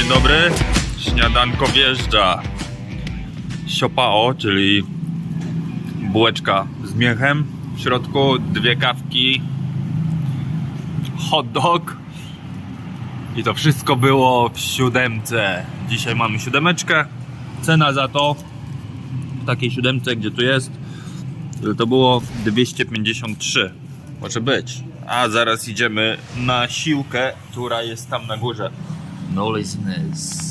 Dzień dobry, śniadanko wjeżdża. Siopao, czyli bułeczka z miechem, w środku 2 kawki, hot dog i to wszystko było w 7. Dzisiaj mamy 7. Cena za to w takiej 7, gdzie tu jest, to było 253. Może być. A zaraz idziemy na siłkę, która jest tam na górze. No laziness.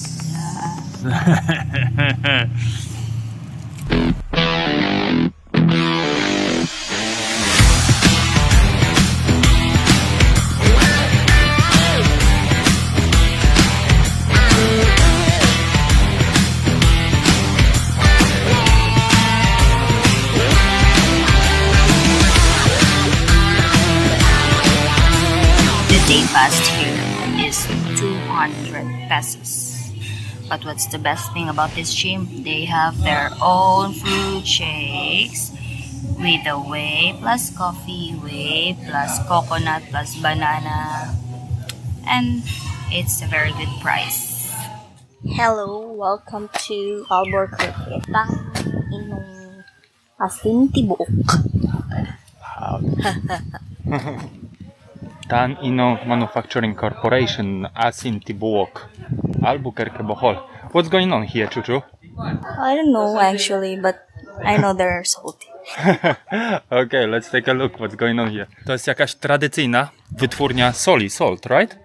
The day pass here is 200 pesos. But what's the best thing about this gym? They have their own fruit shakes with the whey plus coffee, whey plus coconut plus banana. And it's a very good price. Hello, welcome to Albuquerque. Tang inong asin tibuok. Tan Ino Manufacturing Corporation, Asin Tibuok, Albuquerque, Bohol. What's going on here, Chuchu? I don't know actually, but I know they're salty. Okay, let's take a look what's going on here. To jest jakaś tradycyjna wytwórnia soli, salt, right?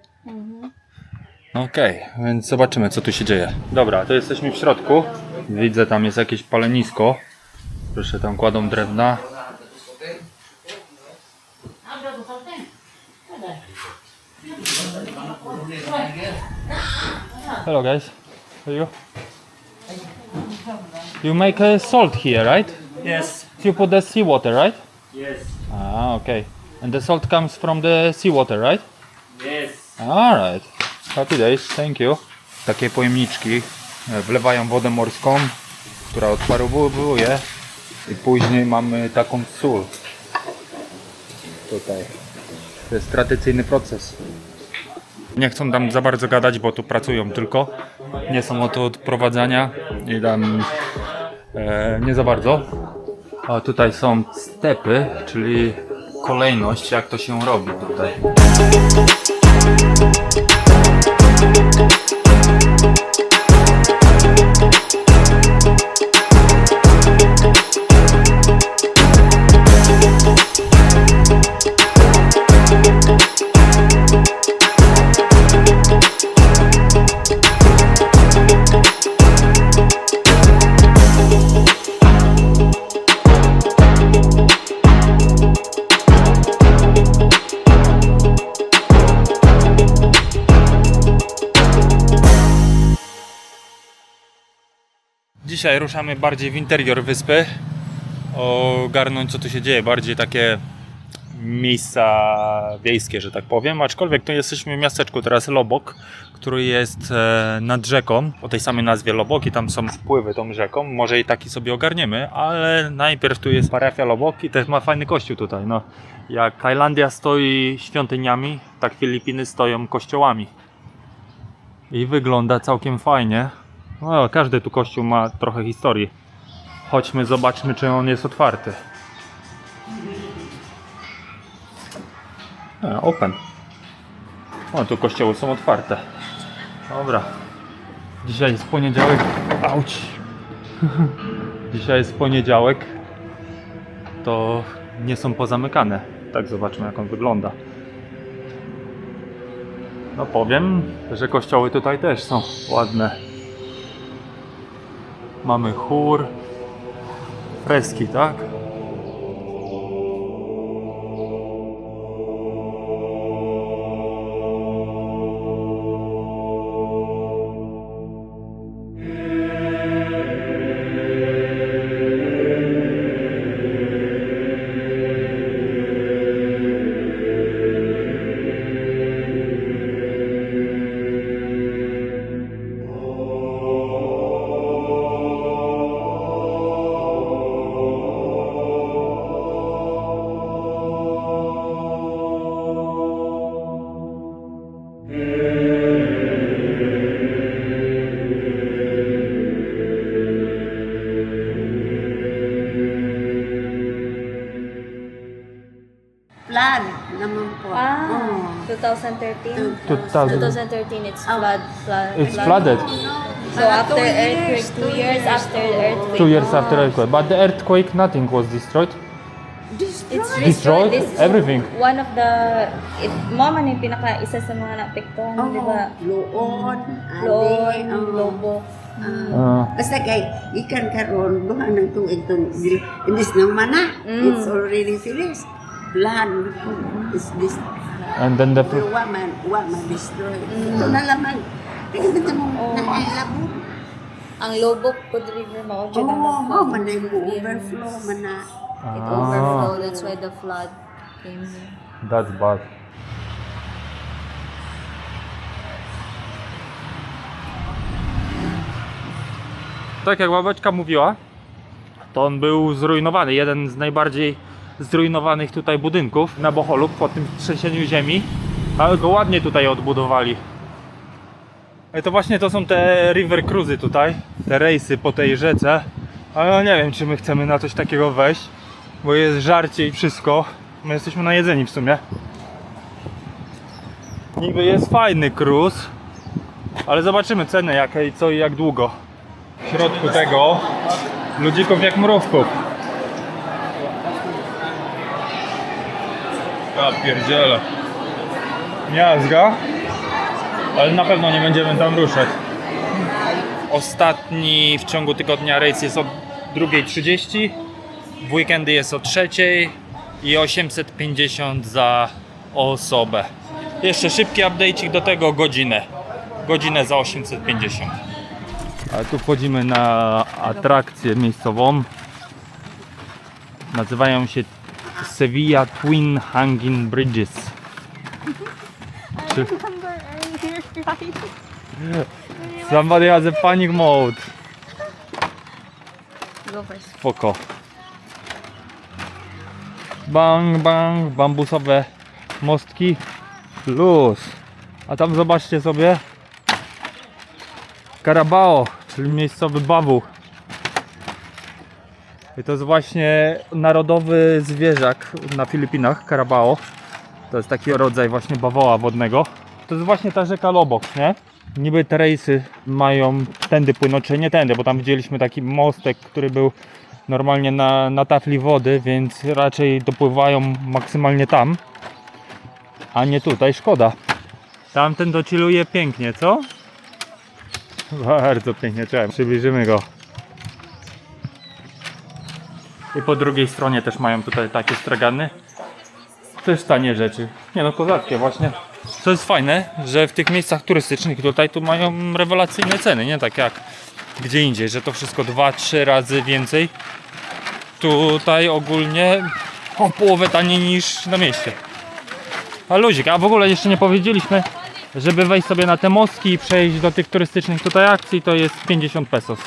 Okej, więc zobaczymy, co tu się dzieje. Dobra, to jesteśmy w środku. Widzę, tam jest jakieś palenisko. Proszę, tam kładą drewna. Hello guys, how are you? You make salt here, right? Yes. You put the seawater, right? Yes. Ah, okay. And the salt comes from the seawater, right? Yes. Alright. Happy days, thank you. Takie pojemniczki wlewają wodę morską, która odparowuje i później mamy taką sól. Tutaj. To jest tradycyjny proces. Nie chcą tam za bardzo gadać, bo tu pracują tylko. Nie są od odprowadzania i tam nie za bardzo. A tutaj są stepy, czyli kolejność, jak to się robi tutaj. Dzisiaj ruszamy bardziej w interior wyspy, ogarnąć, co tu się dzieje, bardziej takie miejsca wiejskie, że tak powiem, aczkolwiek tu jesteśmy w miasteczku teraz Lobok, który jest nad rzeką, o tej samej nazwie Lobok i tam są wpływy tą rzeką, może i taki sobie ogarniemy, ale najpierw tu jest parafia Lobok i też ma fajny kościół tutaj, no. Jak Tajlandia stoi świątyniami, tak Filipiny stoją kościołami i wygląda całkiem fajnie. No, każdy tu kościół ma trochę historii. Chodźmy, zobaczmy, czy on jest otwarty. Open. O, tu kościoły są otwarte. Dobra. Dzisiaj jest poniedziałek. Auć. Dzisiaj jest poniedziałek. To nie są pozamykane. Tak, zobaczmy, jak on wygląda. No powiem, że kościoły tutaj też są ładne. Mamy chór, freski, tak? naman po. Ah, 2013. 2013, it's It's flooded. So after earthquake, 2 years after earthquake. 2 years after earthquake. But the earthquake, nothing was destroyed. It's Destroyed? This is Everything. One of the, mo man yung pinaka-isa sa mga naapektuhan, di ba? Loon, Loon, Lobo. Basta kay, ikan karon duha ng tuig itong imbis ng mana. It's already finished. Plan is this. And then the Wa man destroy. Ito na lamang. Tingnan mo na ilabot. Ang Lobo Cod River mao dyan Oh, man na yung overflow man na. It overflowed, that's why the flood came here. That's bad. Tak jak babeczka mówiła, to on był zrujnowany. Jeden z najbardziej zrujnowanych tutaj budynków na Boholu po tym trzęsieniu ziemi, ale go ładnie tutaj odbudowali. I to właśnie to są te river cruisy tutaj, te rejsy po tej rzece, ale no nie wiem, czy my chcemy na coś takiego wejść, bo jest żarcie i wszystko. My jesteśmy najedzeni w sumie. Niby jest fajny cruise, ale zobaczymy ceny jakie i co i jak długo. W środku tego ludzików jak mrówków. Ja pierdzielę. Miazga. Ale na pewno nie będziemy tam ruszać. Ostatni w ciągu tygodnia rejs jest o 2:30. W weekendy jest o 3:00 i 850 za osobę. Jeszcze szybki update'ik do tego, godzinę za 850. A tu wchodzimy na atrakcję miejscową. Nazywają się Sevilla Twin Hanging Bridges. Czy... Somebody has a panic mode. Go first. Spoko. Bang, bang, bambusowe mostki. Luz. A tam zobaczcie sobie Carabao, czyli miejscowy bawu. I to jest właśnie narodowy zwierzak na Filipinach, Carabao. To jest taki rodzaj właśnie bawoła wodnego. To jest właśnie ta rzeka Lobox, nie? Niby te rejsy mają tędy płynąć, czy nie tędy, bo tam widzieliśmy taki mostek, który był normalnie na tafli wody, więc raczej dopływają maksymalnie tam, a nie tutaj, szkoda. Tamten dociluje pięknie, co? Bardzo pięknie, czekaj, przybliżymy go. I po drugiej stronie też mają tutaj takie stragany. Też tanie rzeczy. Nie no, kozackie właśnie. Co jest fajne, że w tych miejscach turystycznych tutaj tu mają rewelacyjne ceny, nie tak jak gdzie indziej, że to wszystko 2-3 razy więcej. Tutaj ogólnie o połowę taniej niż na mieście. A luzik, a w ogóle jeszcze nie powiedzieliśmy, żeby wejść sobie na te mostki i przejść do tych turystycznych tutaj akcji, to jest 50 pesos.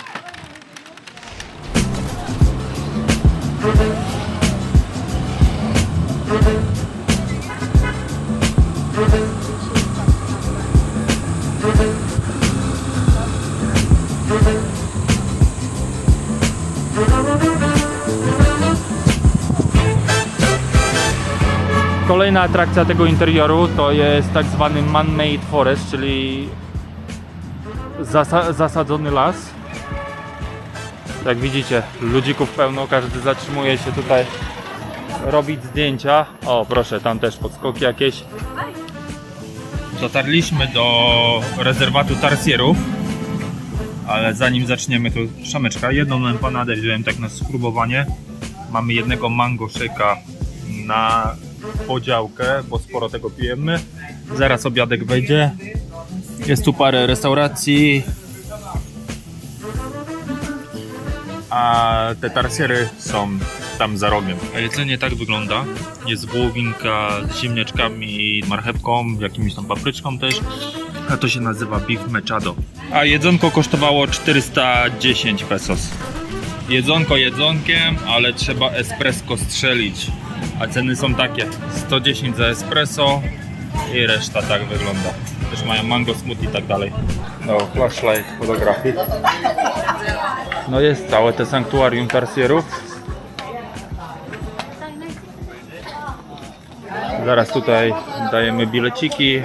Kolejna atrakcja tego interioru to jest tak zwany man-made forest, czyli zasadzony las. Jak widzicie, ludzików pełno, każdy zatrzymuje się tutaj robić zdjęcia. O proszę, tam też podskoki jakieś. Dotarliśmy do rezerwatu tarsierów, ale zanim zaczniemy, to szameczka. Jedną empanadę wziąłem tak na spróbowanie. Mamy jednego mango shake'a na podziałkę, bo sporo tego pijemy. Zaraz obiadek wejdzie. Jest tu parę restauracji, a te tarsiery są tam za rogiem. A jedzenie tak wygląda. Jest wołowinka z ziemniaczkami i marchewką, jakimiś tam papryczką też. A to się nazywa beef mechado. A jedzonko kosztowało 410 pesos. Jedzonko jedzonkiem, ale trzeba espresso strzelić. A ceny są takie: 110 za espresso i reszta tak wygląda. Też mają mango smoothie i tak dalej. No, flashlight fotografii. No jest całe te sanktuarium tarsierów. Zaraz tutaj dajemy bileciki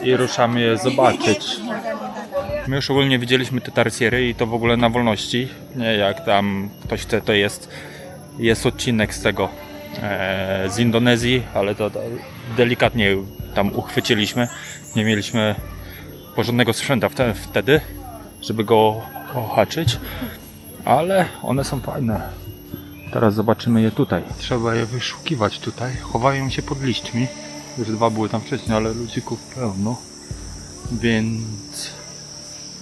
i ruszamy je zobaczyć. My już ogólnie widzieliśmy te tarsiery i to w ogóle na wolności. Nie jak tam ktoś chce, to jest odcinek z tego z Indonezji, ale to delikatnie tam uchwyciliśmy. Nie mieliśmy porządnego sprzęta wtedy, żeby go ohaczyć, ale one są fajne. Teraz zobaczymy je tutaj. Trzeba je wyszukiwać tutaj. Chowają się pod liśćmi. Już 2 były tam wcześniej, ale ludzików pełno. Więc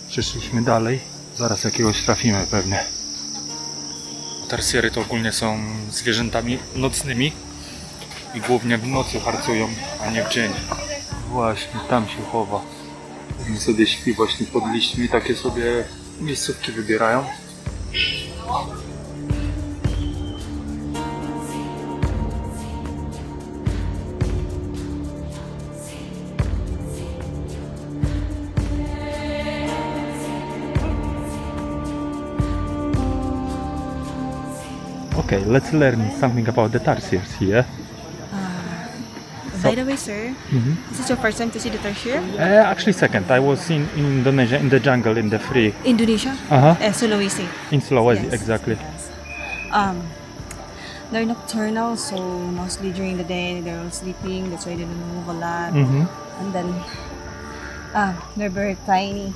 przyszliśmy dalej. Zaraz jakiegoś trafimy pewnie. Tarsiery to ogólnie są zwierzętami nocnymi i głównie w nocy harcują, a nie w dzień. Właśnie tam się chowa. On sobie śpi właśnie pod liśćmi, takie sobie miejscówki wybierają. Okay, let's learn something about the tarsiers here. By the way, sir, is this your first time to see the tarsier? Actually second. I was in Indonesia, in the jungle, in the free. Indonesia? Sulawesi. In Sulawesi, Yes, exactly. yes. They're nocturnal, so mostly during the day they're all sleeping. That's why they don't move a lot. And then, they're very tiny.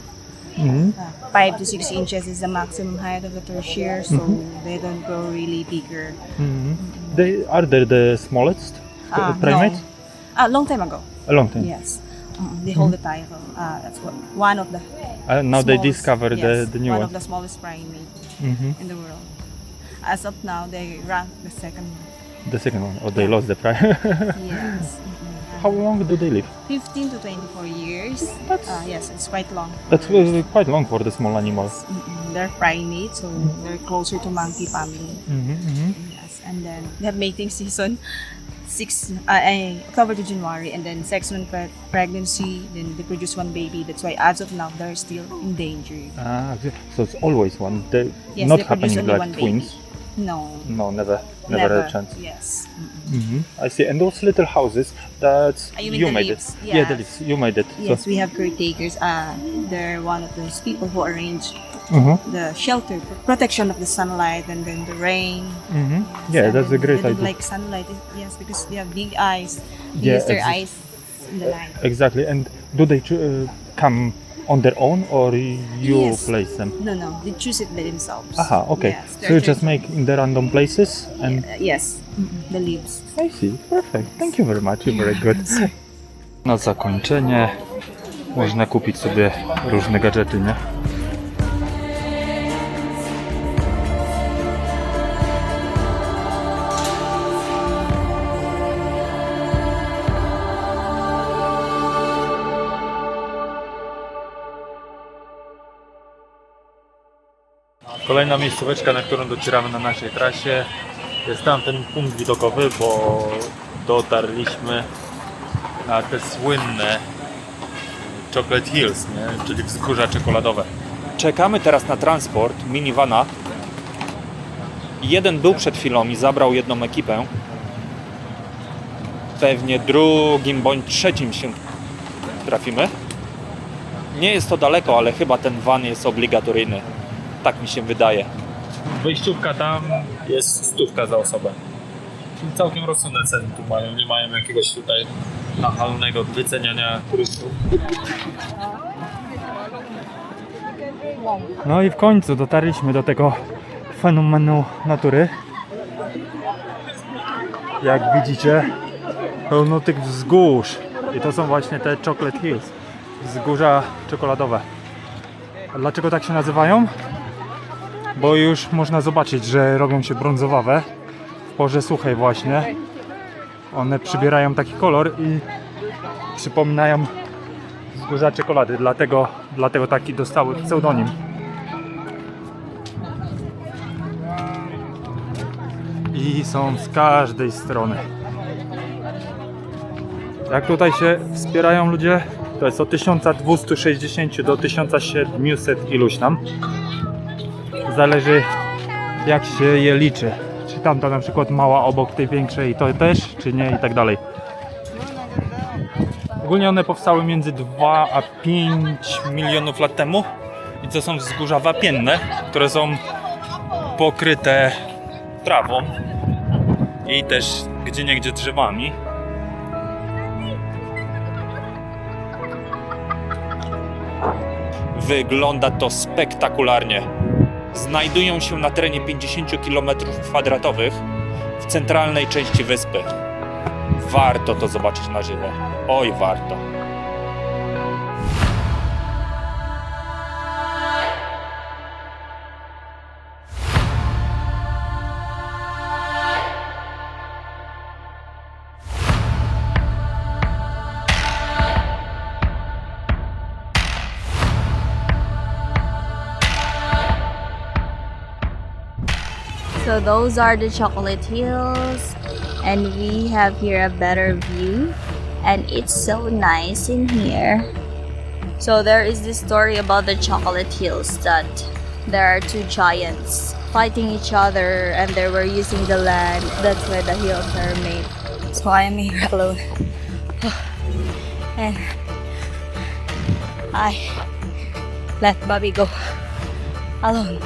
5 to 6 inches is the maximum height of the tarsier, so they don't grow really bigger. Are they the smallest primates? No. A long time ago. A long time. Yes. They hold the title. That's one of the. Now they smallest- discover yes, the new one one. of the smallest primates in the world. As of now, they rank the second one. The second one. Oh, they lost the prize. Yes. How long do they live? 15 to 24 years. Yes, it's quite long. That's quite long for the small animals. They're primates, so they're closer to monkey family. Yes, and then they have mating season, October to January, and then 6 month pregnancy. Then they produce 1 baby. That's why as of now they're still endangered. So it's always one. They Yes, not they produce happening only like 1 baby. twins. No, No, never a chance. Yes. I see. And those little houses, that's You mean you the made leaves? it. Yeah, the leaves. You made it. Yes, we have caretakers. They're one of those people who arrange the shelter, protection of the sunlight, and then the rain. Yeah, that's a great they idea. don't like sunlight, yes, because they have big eyes. They Yeah, use their exa- eyes in the night. Exactly. And do they come on their own or you Yes. place them? No, they choose it by themselves. Aha, okay. Yes, So they're you just choosing- make in the random places and yes, the leaves. I see. Perfect. Thank you very much. You're very good. Na zakończenie można kupić sobie różne gadżety, nie? Kolejna miejscóweczka, na którą docieramy na naszej trasie, jest tamten punkt widokowy, bo dotarliśmy na te słynne Chocolate Hills, nie? Czyli wzgórza czekoladowe. Czekamy teraz na transport minivana. Jeden był przed chwilą i zabrał jedną ekipę. Pewnie drugim bądź trzecim się trafimy. Nie jest to daleko, ale chyba ten van jest obligatoryjny. Tak mi się wydaje. Wejściówka tam jest 100 za osobę. Czyli całkiem rozsądne ceny tu mają. Nie mają jakiegoś tutaj nachalnego wyceniania turystów. No i w końcu dotarliśmy do tego fenomenu natury. Jak widzicie, pełno tych wzgórz. I to są właśnie te Chocolate Hills. Wzgórza czekoladowe. A dlaczego tak się nazywają? Bo już można zobaczyć, że robią się brązowawe w porze suchej właśnie. One przybierają taki kolor i przypominają wzgórza czekolady, dlatego taki dostały pseudonim. I są z każdej strony. Jak tutaj się wspierają ludzie, to jest od 1260 do 1700 iluś tam. Zależy jak się je liczy, czy tamta na przykład mała obok tej większej to też, czy nie i tak dalej. Ogólnie one powstały między 2 a 5 milionów lat temu i to są wzgórza wapienne, które są pokryte trawą i też gdzieniegdzie drzewami. Wygląda to spektakularnie. Znajdują się na terenie 50 km² w centralnej części wyspy. Warto to zobaczyć na żywo. Oj, warto. So those are the chocolate hills, and we have here a better view, and it's so nice in here. So there is this story about the chocolate hills that there are two giants fighting each other and they were using the land. That's why the hills are made. So I am here alone. And I let Bobby go alone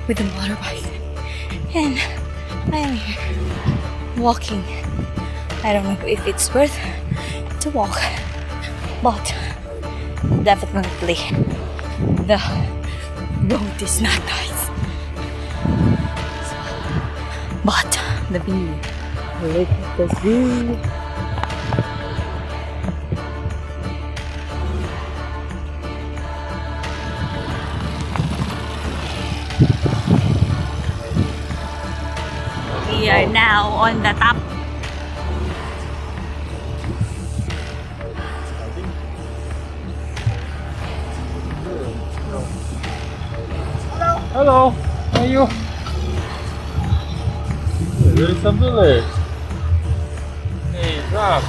with the motorbike. And I am here walking. I don't know if it's worth to walk, but definitely the road is not nice. But the view, look at the view. We are now on the top. Hello, how are you? There is some village. Hey, Zach.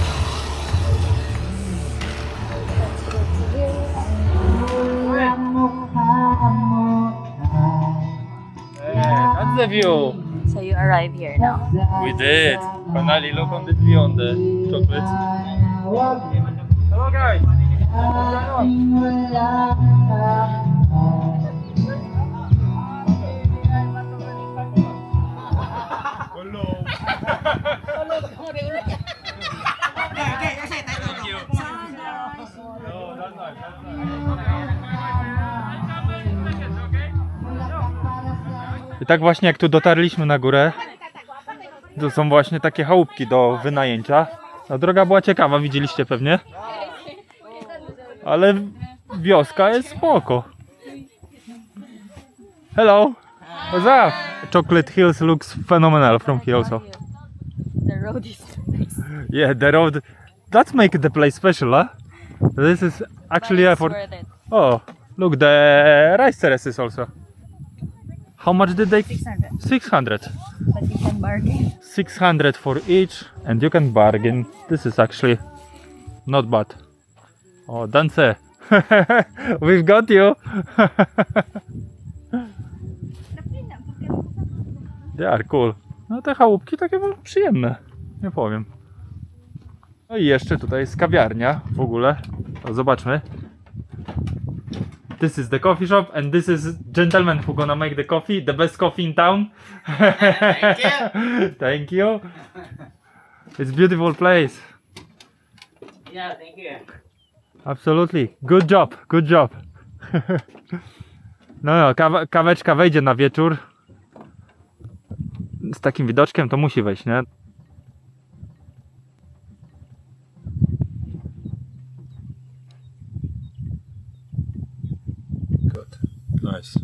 Hey, that's the view. So you arrive here now. We did. Finally, look on this view on the chocolate. Hello, guys. What's going I tak właśnie jak tu dotarliśmy na górę, to są właśnie takie chałupki do wynajęcia. No, droga była ciekawa, widzieliście pewnie. Ale wioska jest spoko. Hello, what's up? Chocolate Hills looks phenomenal from here also. The road is nice. Yeah, the road. That's make the place special, huh? This is actually But it's for. worth it. Oh, look, the rice terraces also. How much did they? 600. 600. But you can bargain. 600 for each, and you can bargain. This is actually not bad. Oh, dance. We've got you. They are cool. No te chałupki takie przyjemne, nie powiem. No i jeszcze tutaj jest kawiarnia w ogóle. O, zobaczmy. This is the coffee shop and this is gentleman who gonna make the coffee, the best coffee in town. Thank you. Thank you. It's beautiful place. Yeah, thank you. Absolutely. Good job, good job. No, kaweczka wejdzie na wieczór. Z takim widoczkiem to musi wejść, nie? Good. Nice.